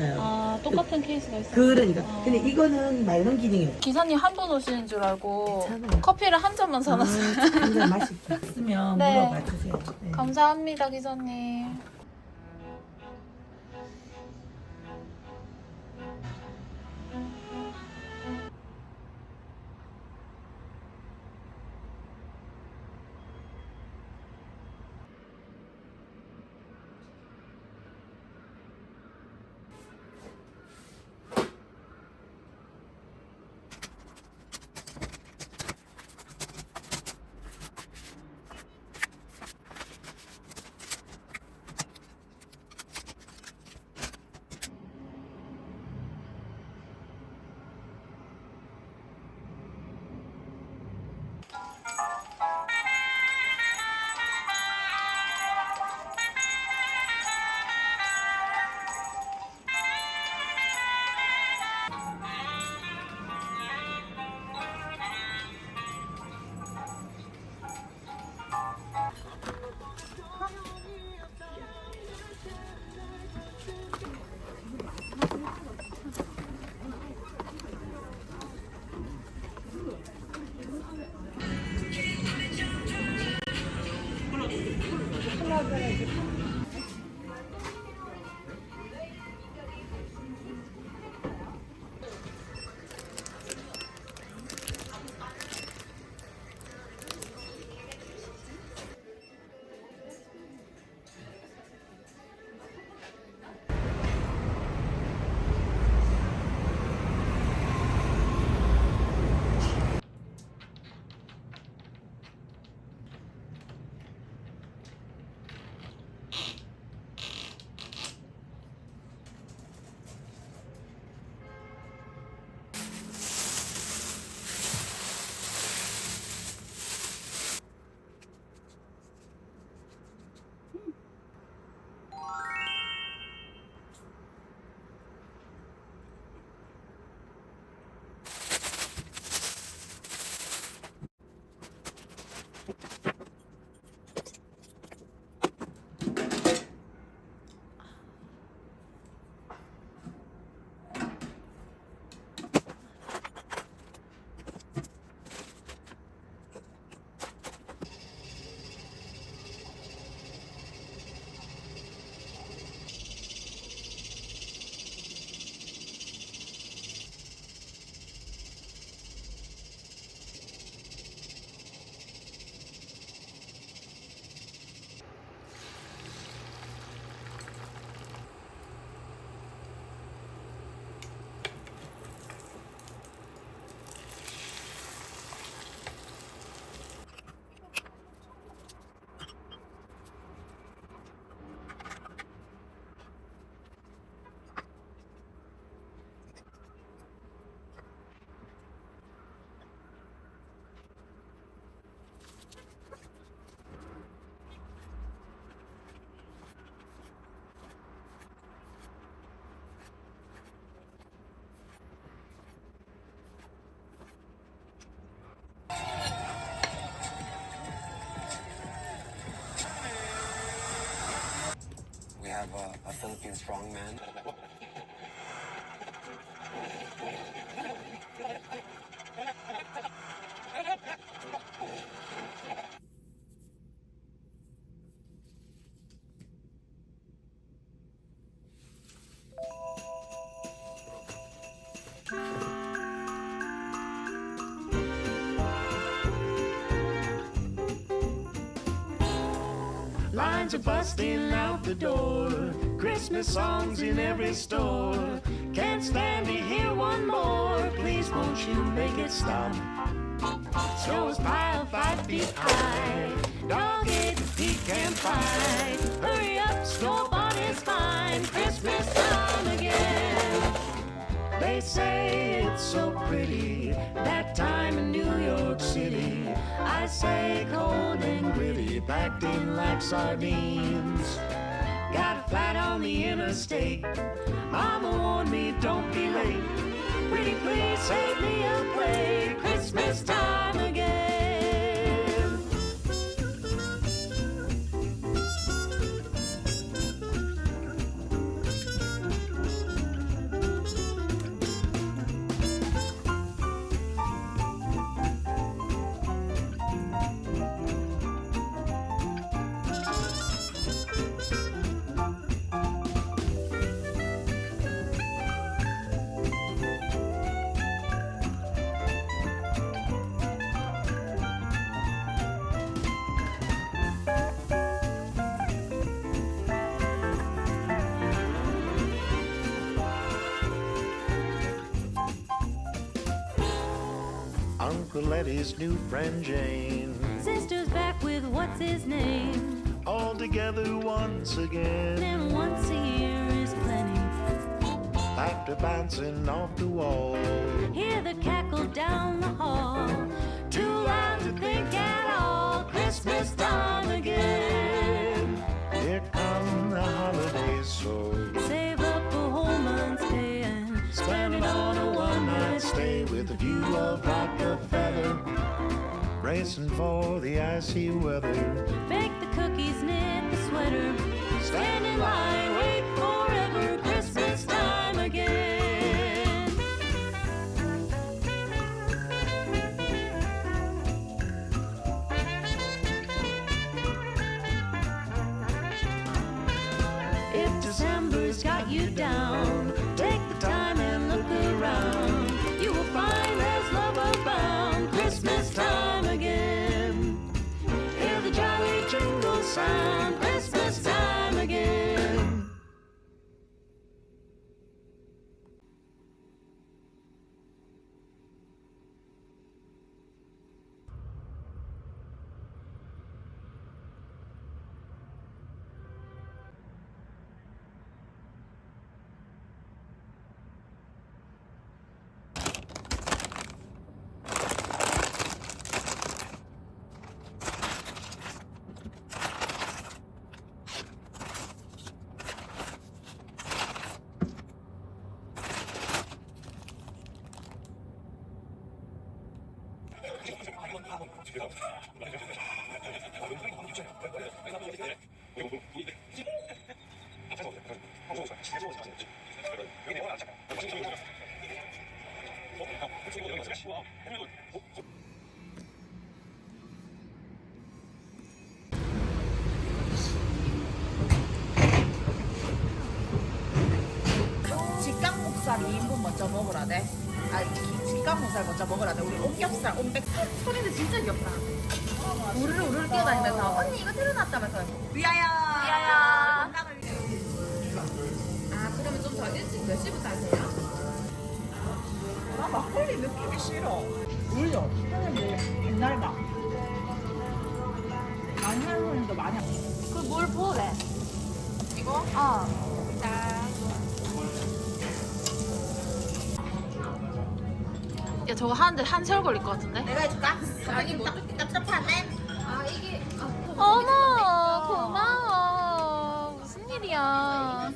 있어요. 아, 똑같은 케이스가 있어요. 그러니까. 근데 이거는 말론 기능이 없어. 기사님 한 분 오시는 줄 알고 괜찮아요. 커피를 한 잔만 사놨어요. 한잔 마실게. 쓰면 네. 물어봐 주세요. 네. 감사합니다, 기사님. We have a Philippine strongman. Lines are busting out the door. Christmas songs in every store. Can't stand to hear one more. Please won't you make it stop? Snow is piled 5 feet high. Dog-eared pecan pie. Hurry up, snowball is fine. Christmas time again. They say it's so pretty that time in New York City. I say cold and gritty, packed in like sardines. Got flat on the interstate. Mama warned me, don't be late. Pretty please save me a plate. Christmas time again. uncle and his new friend Jane. Sister's back with what's his name. All together once again. And once a year is plenty. Laughter bouncing off the wall. Hear the cackle down the hall. Too loud to think at all. Christmas time again. Here come the holidays, so Save up a whole month's pay and spend it on a one-night stay with a view of Rockefeller. Racing for the icy weather. bake the cookies, knit the sweater. Stand in line, wait forever. Christmas time again. If December's got you down, take the time and look around. You will find there's love abound. Christmas time again. Hear the jolly jingle sound. Christmas time again. 직강목살 2인분 먼저 먹으라대. 직강목살 먼저 먹으라대. 우리 옥겹살, 온백. 소리는 진짜 귀엽다. 우르르 뛰어다니면서 언니 이거 틀어놨다면서. 위하여. 아 그러면 좀 더 일찍 몇 시부터 하세요? 나 막걸리 느낌이 싫어. 울려. 사람들 옛날 막. 많이 하는 사람도 많이 하고. 그뭘 보래? 이거? 야 저거 하는데 한 세월 걸릴 것 같은데? 내가 해줄까? 아니 뭐 답답하네. 아 이게 어머 고마워. 무슨 일이야?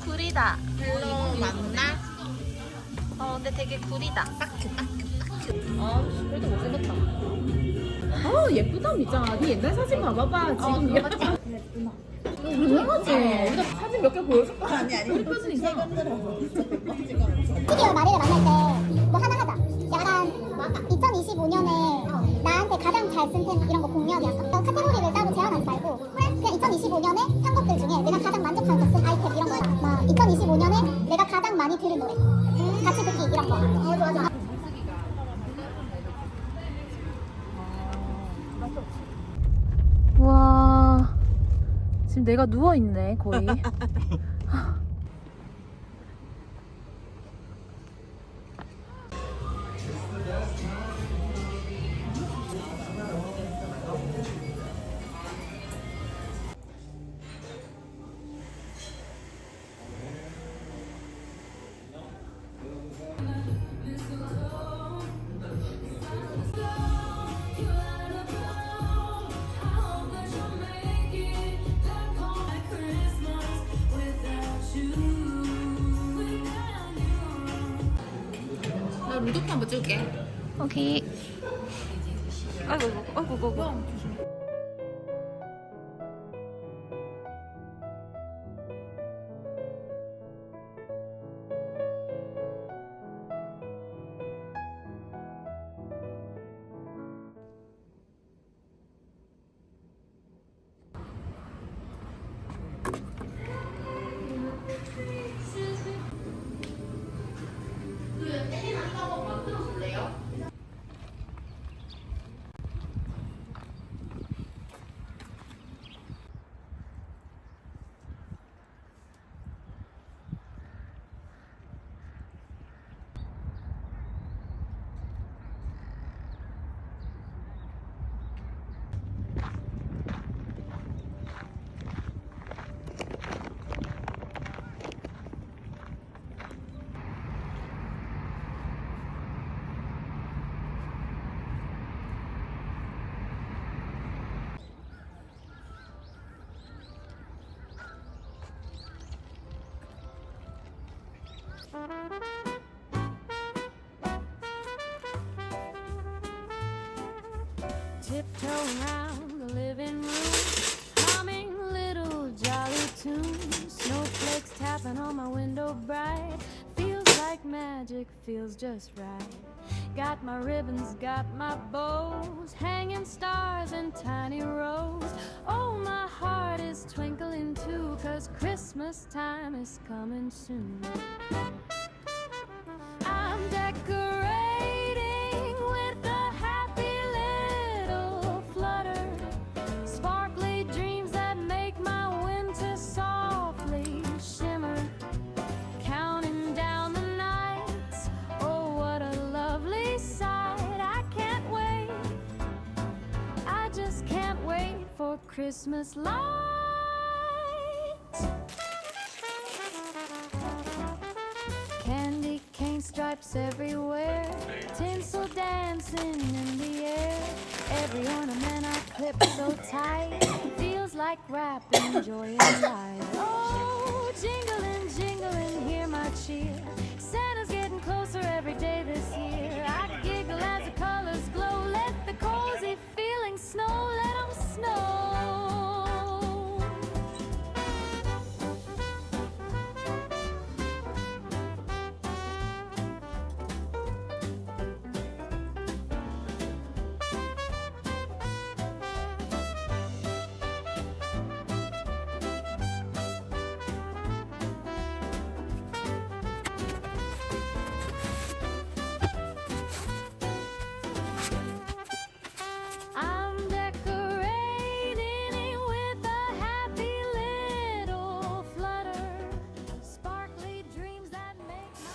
구리다. 헬로 맞나? 근데 되게 구리다. 그래도 못생겼다. 예쁘다 있잖아. 네 옛날 사진 봐봐봐. 지금 예쁘다. 당연하지. 우리가 사진 몇 개 보여줄까? 아니. 예뻐진 이상. 시기월 말일에 만날 때 뭐 하나 하자. 약간 2025년에 나한테 가장 잘 쓴 템 이런 거 공유하기 약간 카테고리를 따로 제한하지 말고 그냥 2025년에 산 것들 중에 내가 가장 만족하면서 쓴 아이템 이런 거야. 막 2025년에 내가 가장 많이 들은 노래 같이 듣기 이런 거. 좋아. 와 지금 내가 누워 있네 거의. 공두표 한번 찍을게. 오케이. 아이고, 아이고, 아이고. Tiptoe around the living room, humming little jolly tunes. Snowflakes tapping on my window bright. Feels like magic, feels just right. Got my ribbons, got my bows, hanging stars in tiny rows. Oh, my heart is twinkling too, 'cause Christmas time is coming soon. I'm decorating with a happy little flutter, sparkly dreams that make my winter softly shimmer, counting down the nights. Oh, what a lovely sight. I can't wait, I just can't wait for Christmas lights. Candy cane stripes everywhere, tinsel dancing in the air. Every ornament I clip so tight, feels like wrapping joy in light. Oh, jingling, jingling, hear my cheer. Santa's getting closer every day this year. I giggle as the colors glow. Let the cozy feeling snow, let 'em snow. I'm decorating it with a happy little flutter, sparkly dreams that make my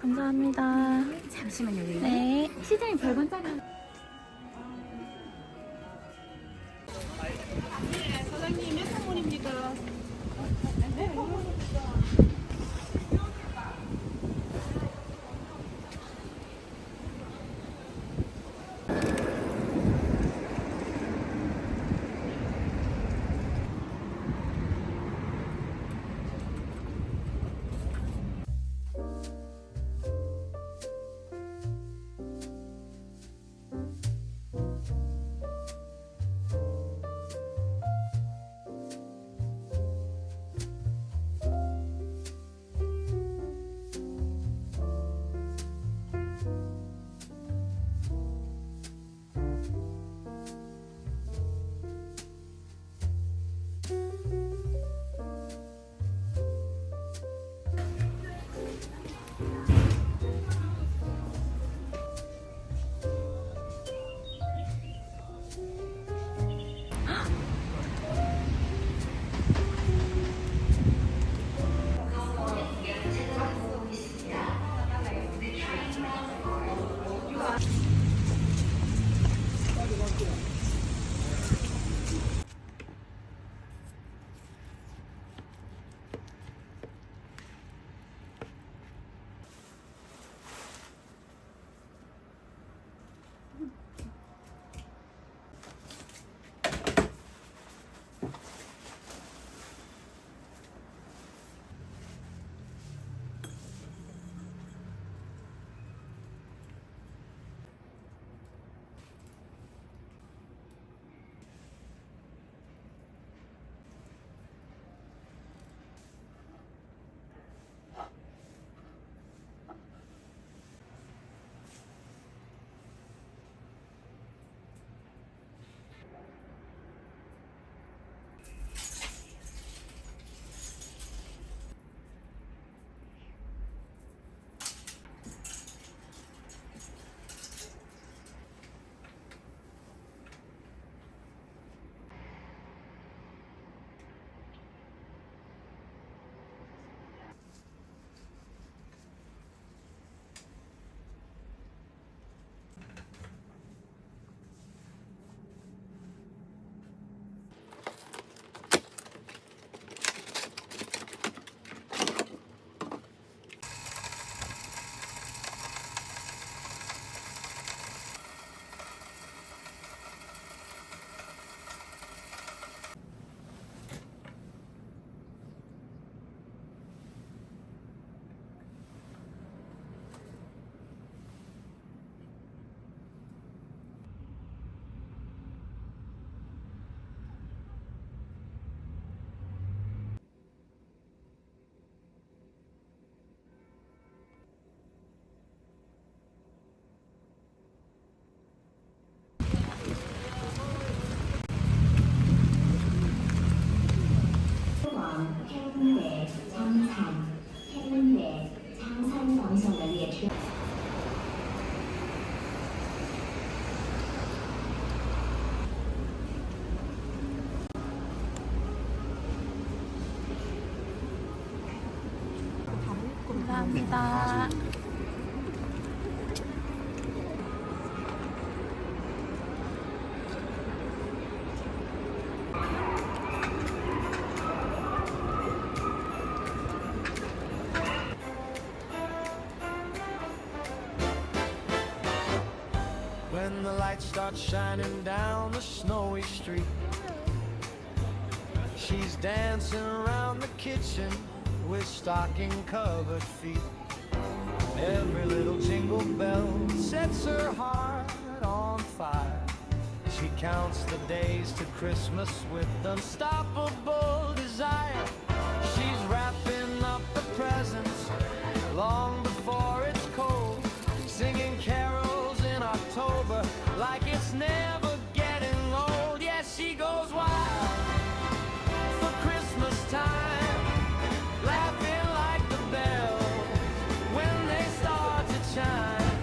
감사합니다. 잠시만요. 네. 시장이 별반짜리. 사장님 몇 선물입니까? 감사합니다. When the lights start shining down the snowy street, she's dancing around the kitchen with stocking-covered feet. Every little jingle bell sets her heart on fire. She counts the days to Christmas with unstoppable desire. She's wrapping up the presents long before it's cold, singing carols in October like it's never getting old. Yes, she goes wild for Christmas time, laughing like the bells when they start to chime.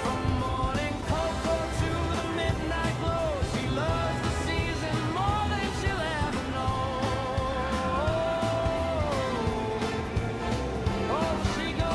From morning cocoa to the midnight glow, she loves the season more than she'll ever know. Oh, she goes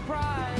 pride.